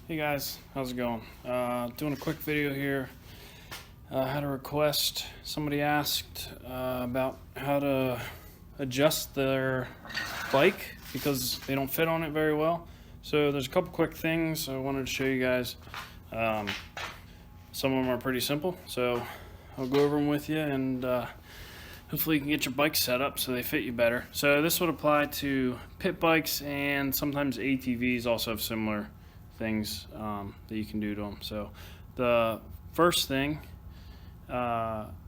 Hey guys, how's it going? Doing a quick video here. Had a request. Somebody asked about how to adjust their bike because they don't fit on it very well. So there's a couple quick things I wanted to show you guys. Some of them are pretty simple, so I'll go over them with you, and hopefully you can get your bike set up so they fit you better. So this would apply to pit bikes, and sometimes ATVs also have similar things that you can do to them. So the first thing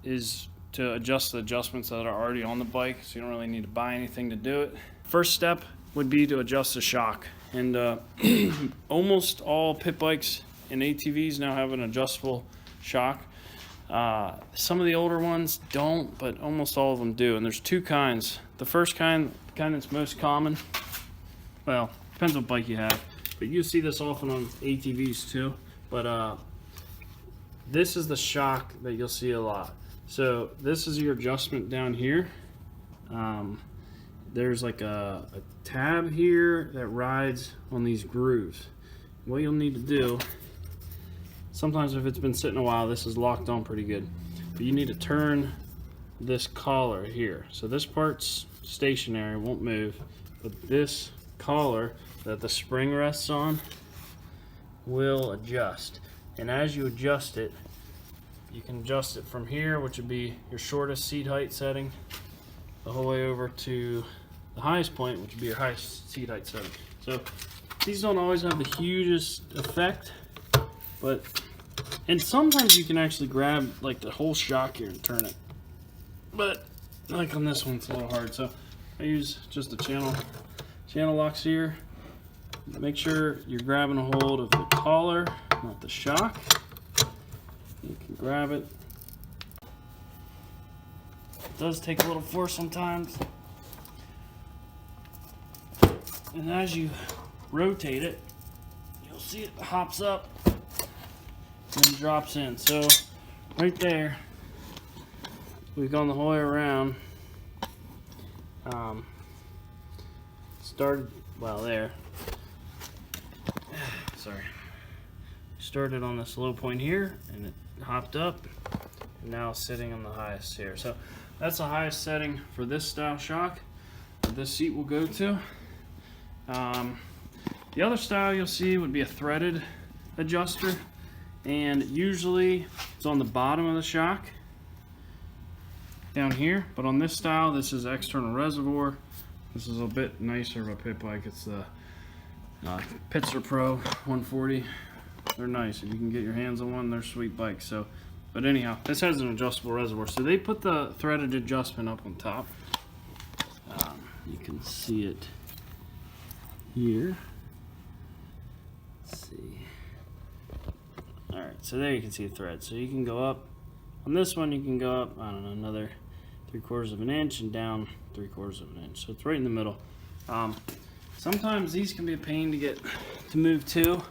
is to adjust the adjustments that are already on the bike, so you don't really need to buy anything to do it. First step would be to adjust the shock, and almost all pit bikes and ATVs now have an adjustable shock. Some of the older ones don't, but almost all of them do, and there's two kinds. The first kind that's most common, well, depends what bike you have, but you see this often on ATVs too. But this is the shock that you'll see a lot. So this is your adjustment down here. There's like a tab here that rides on these grooves. What you'll need to do, sometimes if it's been sitting a while, this is locked on pretty good, but you need to turn this collar here. So this part's stationary, won't move, but this collar that the spring rests on will adjust. And as you adjust it, you can adjust it from here, which would be your shortest seat height setting, the whole way over to the highest point, which would be your highest seat height setting. So these don't always have the hugest effect, and sometimes you can actually grab like the whole shock here and turn it, but like on this one it's a little hard. So I use just the channel locks here. Make sure you're grabbing a hold of the collar, not the shock. You can grab it. It does take a little force sometimes, and as you rotate it, you'll see it hops up and then drops in. So right there, we've gone the whole way around. Started, well, there. Sorry. Started on this low point here, and it hopped up, and now sitting on the highest here. So that's the highest setting for this style shock that this seat will go to. The other style you'll see would be a threaded adjuster, and usually it's on the bottom of the shock down here, but on this style, this is external reservoir. This is a bit nicer of a pit bike. It's the Pitster Pro 140. They're nice. If you can get your hands on one, they're sweet bikes. So, but anyhow, this has an adjustable reservoir. So they put the threaded adjustment up on top. You can see it here. Let's see. All right, so there you can see the thread. So you can go up. On this one, you can go up, I don't know, another 3/4 of an inch, and down 3/4 of an inch. So it's right in the middle. Sometimes these can be a pain to move too.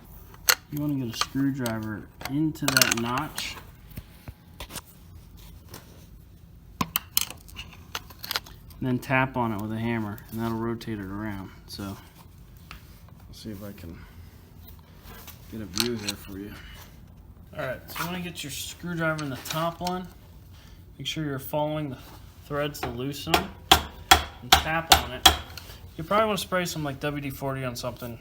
You want to get a screwdriver into that notch, and then tap on it with a hammer, and that'll rotate it around. So I'll see if I can get a view here for you. Alright, so you want to get your screwdriver in the top one. Make sure you're following the threads to loosen them, and tap on it. You probably want to spray some like WD-40 on something.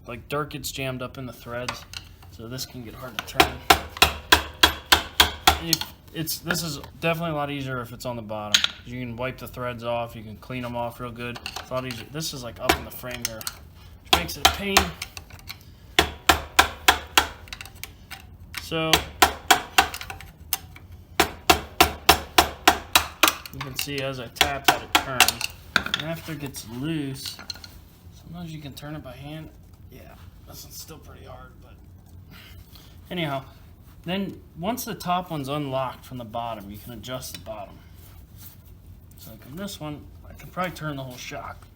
Like dirt gets jammed up in the threads, so this can get hard to turn. This is definitely a lot easier if it's on the bottom. You can wipe the threads off, you can clean them off real good. It's a lot easier. This is like up in the frame here, which makes it a pain. So you can see as I tap that, it turns. And after it gets loose, sometimes you can turn it by hand. Yeah, this one's still pretty hard, but anyhow, then once the top one's unlocked from the bottom, you can adjust the bottom. So like on this one, I can probably turn the whole shock.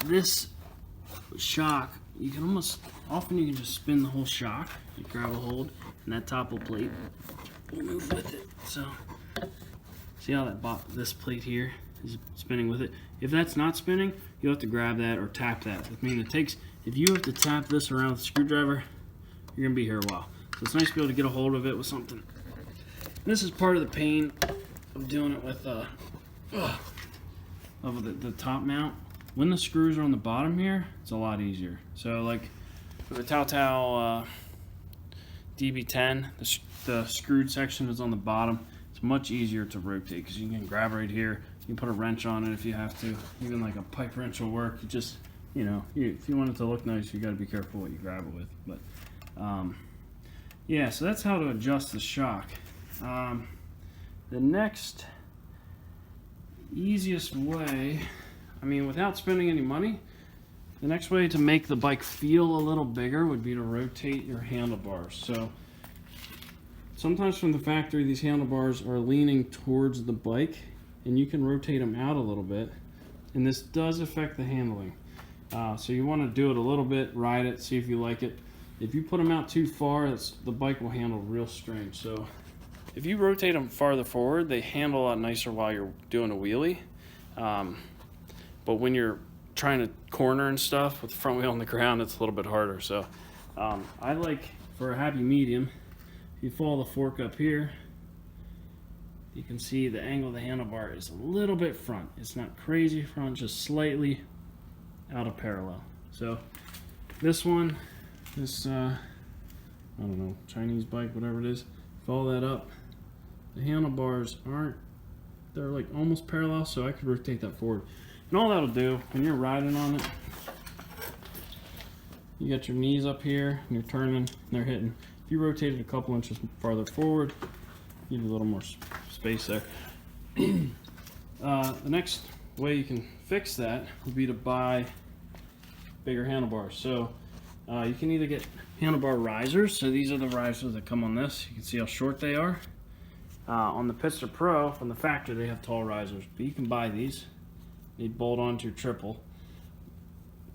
This shock, you can often you can just spin the whole shock. You grab a hold, and that top plate will move with it. So see how this plate here is spinning with it. If that's not spinning, you'll have to grab that or tap that. I mean, it takes if you have to tap this around with a screwdriver, you're gonna be here a while. So it's nice to be able to get a hold of it with something. This is part of the pain of doing it with the top mount. When the screws are on the bottom here, it's a lot easier. So like with the Tao DB10, the screwed section is on the bottom. It's much easier to rotate because you can grab right here. You can put a wrench on it if you have to. Even like a pipe wrench will work. You just, you know, if you want it to look nice, you got to be careful what you grab it with. But yeah, so that's how to adjust the shock. The next easiest way, I mean, without spending any money, the next way to make the bike feel a little bigger would be to rotate your handlebars. So sometimes from the factory, these handlebars are leaning towards the bike, and you can rotate them out a little bit, and this does affect the handling. So you want to do it a little bit, ride it, see if you like it. If you put them out too far, the bike will handle real strange. So if you rotate them farther forward, they handle a lot nicer while you're doing a wheelie. But when you're trying to corner and stuff with the front wheel on the ground, it's a little bit harder. So I like, for a happy medium, if you follow the fork up here, you can see the angle of the handlebar is a little bit front. It's not crazy front, just slightly out of parallel. So this one, this I don't know, Chinese bike, whatever it is, follow that up. The handlebars aren't, they're like almost parallel, so I could rotate that forward. And all that'll do, when you're riding on it, you got your knees up here, and you're turning, and they're hitting. If you rotate it a couple inches farther forward, you need a little more space there. The next way you can fix that would be to buy bigger handlebars. So you can either get handlebar risers. So these are the risers that come on this. You can see how short they are. On the Pitster Pro from the factory, they have tall risers, but you can buy these. They bolt onto your triple,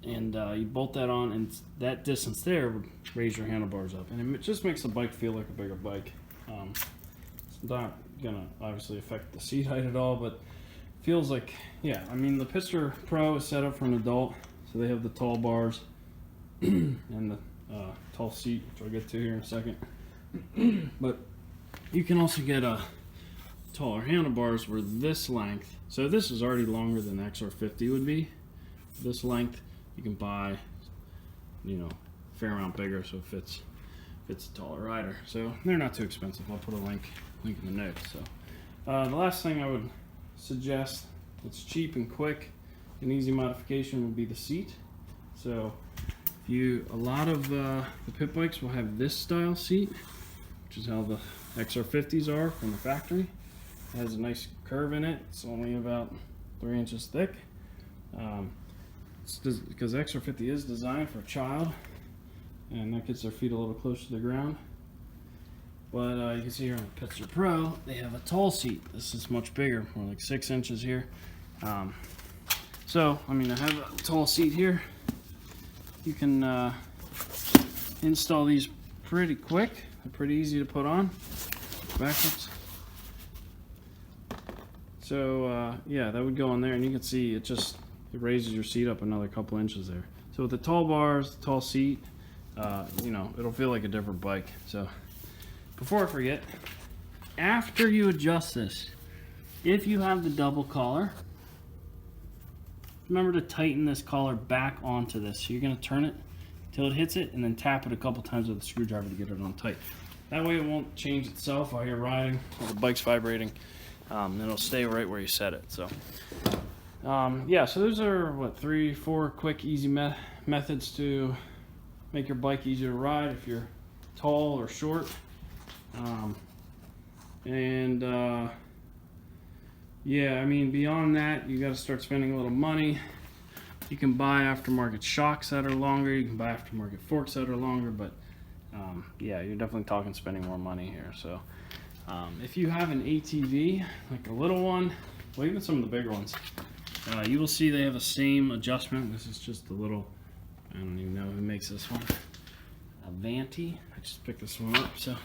and you bolt that on, and that distance there would raise your handlebars up, and it just makes the bike feel like a bigger bike. It's not gonna obviously affect the seat height at all, but feels like, yeah, I mean, the Pitster Pro is set up for an adult, so they have the tall bars and the tall seat, which I'll get to here in a second. But you can also get taller handlebars where this length, so this is already longer than the XR50 would be. This length you can buy, you know, a fair amount bigger, so it fits a taller rider. So they're not too expensive. I'll put a link in the notes. So the last thing I would suggest that's cheap and quick, an easy modification would be the seat. So a lot of the pit bikes will have this style seat, which is how the XR50s are from the factory. It has a nice curve in it. It's only about 3 inches thick. Because XR50 is designed for a child, and that gets their feet a little closer to the ground. But you can see here on the Pitster Pro, they have a tall seat. This is much bigger, more like 6 inches here. So, I mean, I have a tall seat here. You can install these pretty quick. They're pretty easy to put on. Backwards. So yeah, that would go on there, and you can see it raises your seat up another couple inches there. So with the tall bars, the tall seat, you know, it'll feel like a different bike. So before I forget, after you adjust this, if you have the double collar, remember to tighten this collar back onto this. So you're going to turn it until it hits it, and then tap it a couple times with a screwdriver to get it on tight. That way it won't change itself while you're riding, while the bike's vibrating. And it'll stay right where you set it. So yeah, so those are what, 3-4 quick easy methods to make your bike easier to ride if you're tall or short. Yeah, I mean, beyond that, you got to start spending a little money. You can buy aftermarket shocks that are longer, you can buy aftermarket forks that are longer, but yeah, you're definitely talking spending more money here. So if you have an ATV, like a little one, well, even some of the bigger ones, you will see they have the same adjustment. This is just a little, I don't even know who makes this one, a Vanti. I just picked this one up. So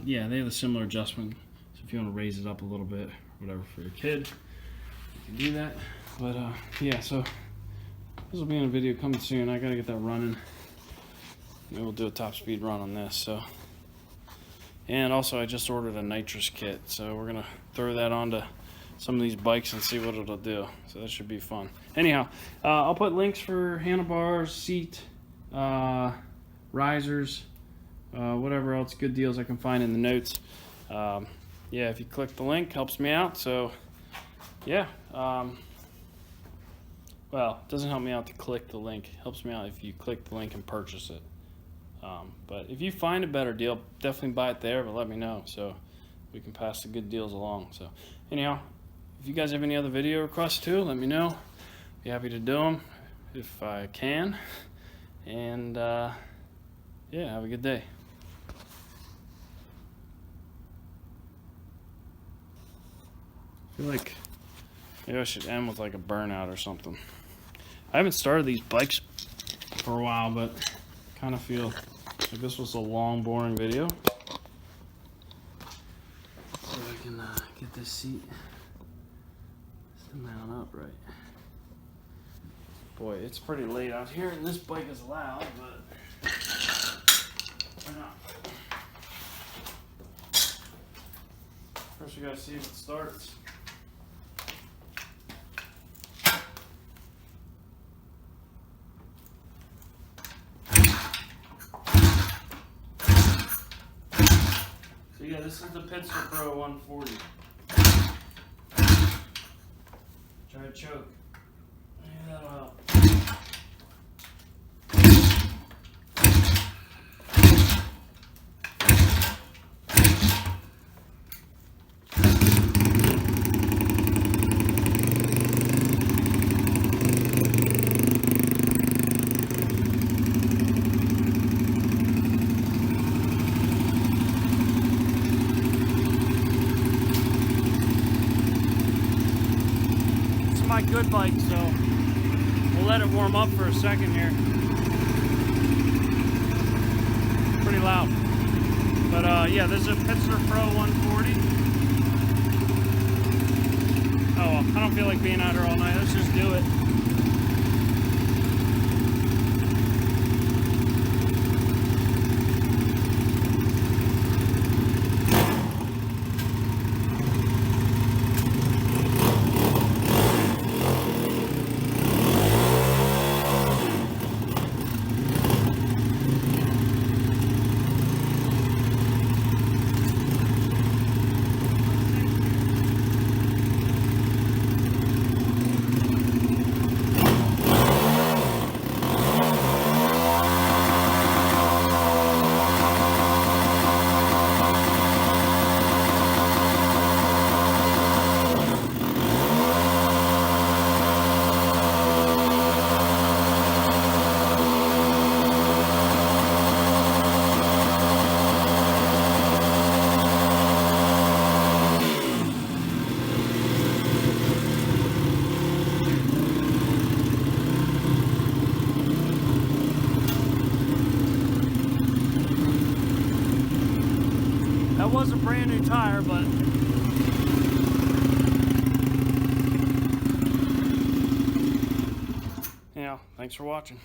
yeah, they have a similar adjustment. So if you want to raise it up a little bit, or whatever, for your kid, you can do that. But yeah, so This will be in a video coming soon. I gotta get that running. Maybe we'll do a top speed run on this. So, and also I just ordered a nitrous kit, so we're gonna throw that onto some of these bikes and see what it'll do. So that should be fun. Anyhow, I'll put links for handlebars, seat, risers, whatever else good deals I can find in the notes. Yeah, if you click the link, helps me out. So yeah, well, it doesn't help me out to click the link. It helps me out if you click the link and purchase it. But if you find a better deal, definitely buy it there, but let me know so we can pass the good deals along. So anyhow, if you guys have any other video requests too, let me know. Be happy to do them if I can. And yeah, have a good day. I feel like maybe I should end with like a burnout or something. I haven't started these bikes for a while, but kind of feel like this was a long, boring video. So I can get this seat to mount up right. Boy, it's pretty late out here, and this bike is loud, but why not? First, we gotta see if it starts. So yeah, this is the Pitster Pro 140. Try to choke. Maybe that'll help. My good bike, so we'll let it warm up for a second here. Pretty loud, but yeah, this is a Pitster Pro 140. Oh well, I don't feel like being out here all night. Let's just do it. That was a brand new tire, but yeah, thanks for watching.